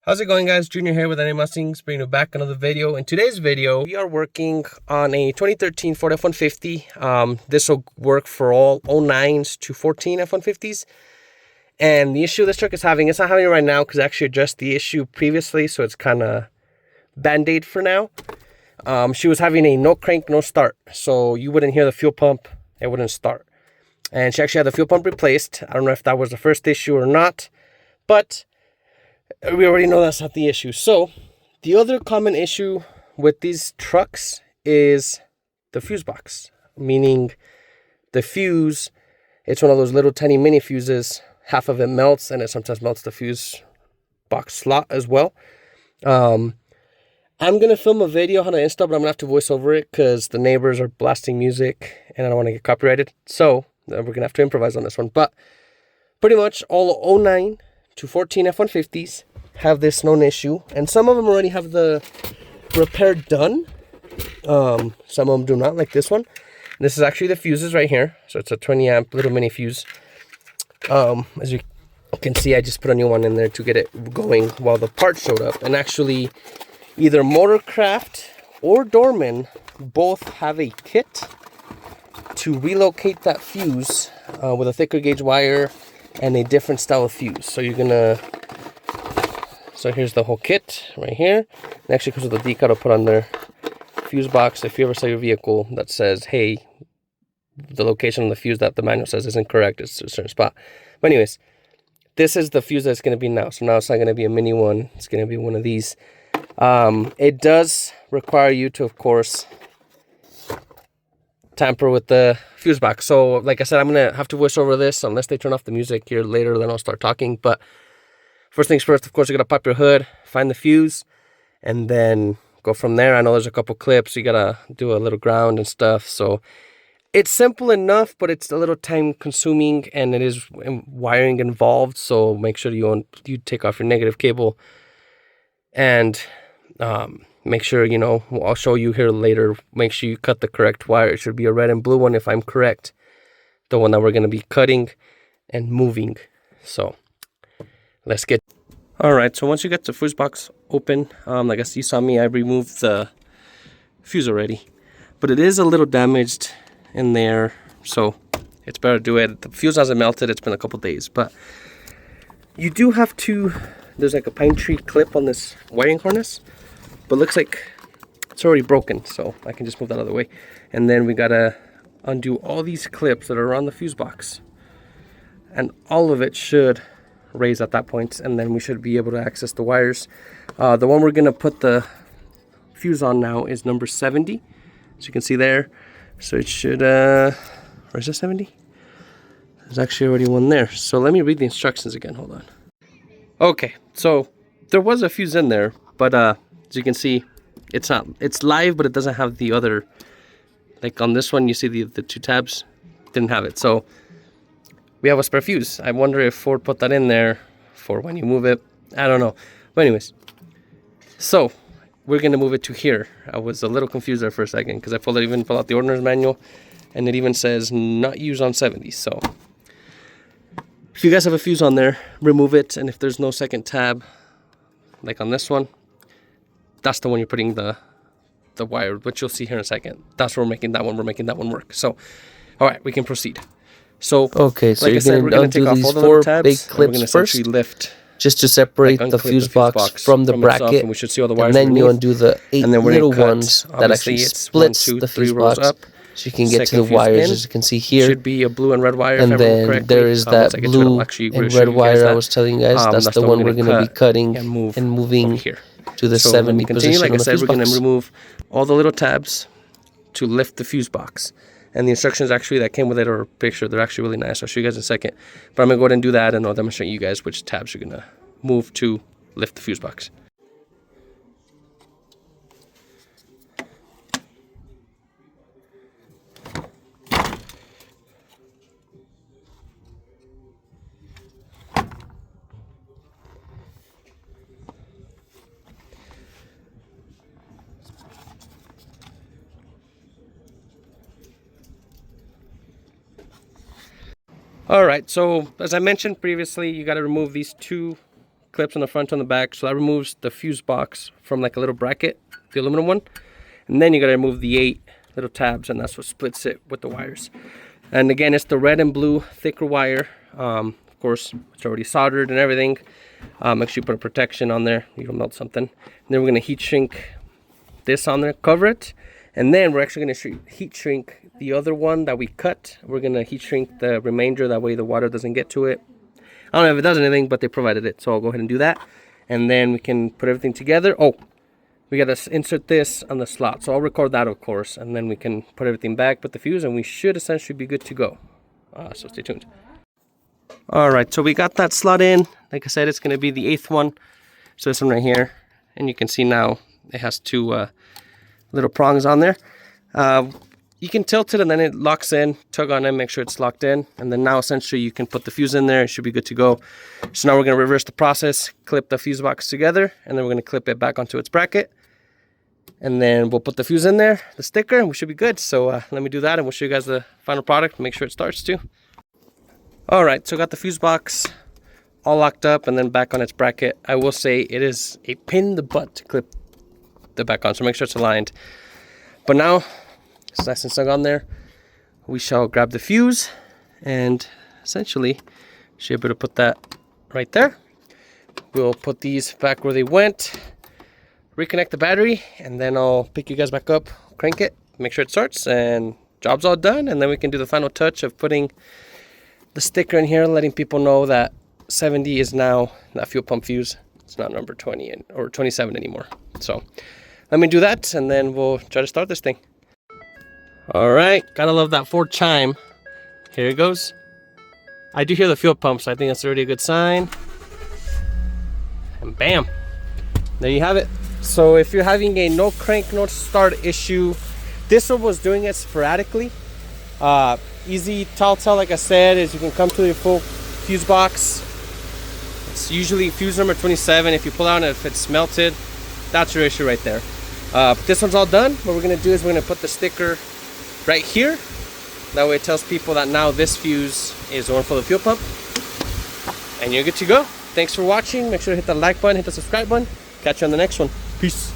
How's it going, guys? Junior here with NA Mustangs, bringing you back another video. In today's video, we are working on a 2013 Ford F150. This will work for all 09s to 14 F150s. And the issue this truck is having, it's not having it right now because I actually addressed the issue previously, so it's kind of band-aid for now. She was having a no crank, no start. So you wouldn't hear the fuel pump, it wouldn't start. And she actually had the fuel pump replaced. I don't know if that was the first issue or not, but we already know that's not the issue. So the other common issue with these trucks is the fuse box, meaning the fuse, it's one of those little tiny mini fuses. Half of it melts, and it sometimes melts the fuse box slot as well. I'm gonna film a video how to install, but I'm gonna have to voice over it because the neighbors are blasting music and I don't want to get copyrighted, so we're gonna have to improvise on this one. But pretty much all 09 to 14 F-150s have this known issue, and some of them already have the repair done. Some of them do not, like this one. And this is actually the fuses right here. So it's a 20 amp little mini fuse. As you can see, I just put a new one in there to get it going while the part showed up. And actually, either Motorcraft or Dorman both have a kit to relocate that fuse with a thicker gauge wire and a different style of fuse. So so here's the whole kit right here. It actually comes with a decal to put on their fuse box. If you ever saw your vehicle that says, hey, the location of the fuse that the manual says isn't correct, it's a certain spot. But anyways, this is the fuse that's going to be now. So now it's not going to be a mini one. It's going to be one of these. It does require you to, of course, tamper with the fuse box. So like I said, I'm going to have to voice over this unless they turn off the music here later, then I'll start talking. But first things first, of course, you got to pop your hood, find the fuse, and then go from there. I know there's a couple clips. You got to do a little ground and stuff. So it's simple enough, but it's a little time consuming and it is wiring involved. So make sure you take off your negative cable and make sure, I'll show you here later. Make sure you cut the correct wire. It should be a red and blue one if I'm correct. The one that we're going to be cutting and moving. So let's get. All right. So once you get the fuse box open, like I see, you saw me, I removed the fuse already, but it is a little damaged in there, so it's better to do it. The fuse hasn't melted. It's been a couple days, but you do have to. There's like a pine tree clip on this wiring harness, but looks like it's already broken, so I can just move that out of the way. And then we gotta undo all these clips that are on the fuse box, and all of it should raise at that point, and then we should be able to access the wires. The one we're gonna put the fuse on now is number 70, as you can see there. So it should, where's the 70? There's actually already one there. So let me read the instructions again, hold on. Okay, so there was a fuse in there, but as you can see, it's live, but it doesn't have the other, like on this one, you see the two tabs, didn't have it. So we have a spare fuse. I wonder if Ford put that in there for when you move it. I don't know. But anyways, so we're going to move it to here. I was a little confused there for a second because I even pulled out the owner's manual and it even says not used on 70. So if you guys have a fuse on there, remove it. And if there's no second tab, like on this one, that's the one you're putting the wire, which you'll see here in a second. That's where we're making that one work. So, all right, we can proceed. So, okay, so like you're going to undo these four big clips first, lift, just to separate the fuse box from the bracket, and we should see all the wires and then underneath. you undo the 8 little ones that actually splits the fuse box, up, so you can get to the wires, as you can see here. Should be a blue and red wire, and then there is that blue and red wire I was telling you guys. That's the one we're going to be cutting and moving here to the 70 position. Like I said, we're going to box. remove all the little tabs to lift the fuse box. And the instructions actually that came with it are a picture. They're actually really nice. I'll show you guys in a second. But I'm going to go ahead and do that, and I'll demonstrate you guys which tabs you're going to move to lift the fuse box. All right, so as I mentioned previously, you got to remove these two clips on the front and the back. So that removes the fuse box from like a little bracket, the aluminum one. And then you got to remove the 8 little tabs, and that's what splits it with the wires. And again, it's the red and blue thicker wire. Of course, it's already soldered and everything. Make sure you put a protection on there. You don't melt something. And then we're going to heat shrink this on there, cover it. And then we're actually going to heat shrink the other one that we cut. We're going to heat shrink the remainder. That way the water doesn't get to it. I don't know if it does anything, but they provided it. So I'll go ahead and do that. And then we can put everything together. Oh, we got to insert this on the slot. So I'll record that, of course. And then we can put everything back, put the fuse, and we should essentially be good to go. So stay tuned. All right, so we got that slot in. Like I said, it's going to be the 8th one. So this one right here. And you can see now it has 2 little prongs on there. You can tilt it and then it locks in, tug on it, make sure it's locked in, and then now essentially you can put the fuse in there. It should be good to go. So now we're going to reverse the process, clip the fuse box together, and then we're going to clip it back onto its bracket, and then we'll put the fuse in there, the sticker, and we should be good. So let me do that and we'll show you guys the final product, make sure it starts too. All right, so got the fuse box all locked up and then back on its bracket. I will say it is a pain in the butt to clip the back on, so make sure it's aligned. But now it's nice and snug on there. We shall grab the fuse and essentially should be able to put that right there. We'll put these back where they went, reconnect the battery, and then I'll pick you guys back up, crank it, make sure it starts, and job's all done. And then we can do the final touch of putting the sticker in here, letting people know that 70 is now that fuel pump fuse. It's not number 20 or 27 anymore. So let me do that, and then we'll try to start this thing. All right, gotta love that Ford chime. Here it goes. I do hear the fuel pump, so I think that's already a good sign. And bam, there you have it. So if you're having a no crank, no start issue, this one was doing it sporadically. Easy telltale, like I said, is you can come to your full fuse box. It's usually fuse number 27. If you pull out and if it's melted, that's your issue right there. But this one's all done. What we're gonna do is we're gonna put the sticker right here. That way it tells people that now this fuse is the one for the fuel pump. And you're good to go. Thanks for watching. Make sure to hit the like button, hit the subscribe button. Catch you on the next one. Peace.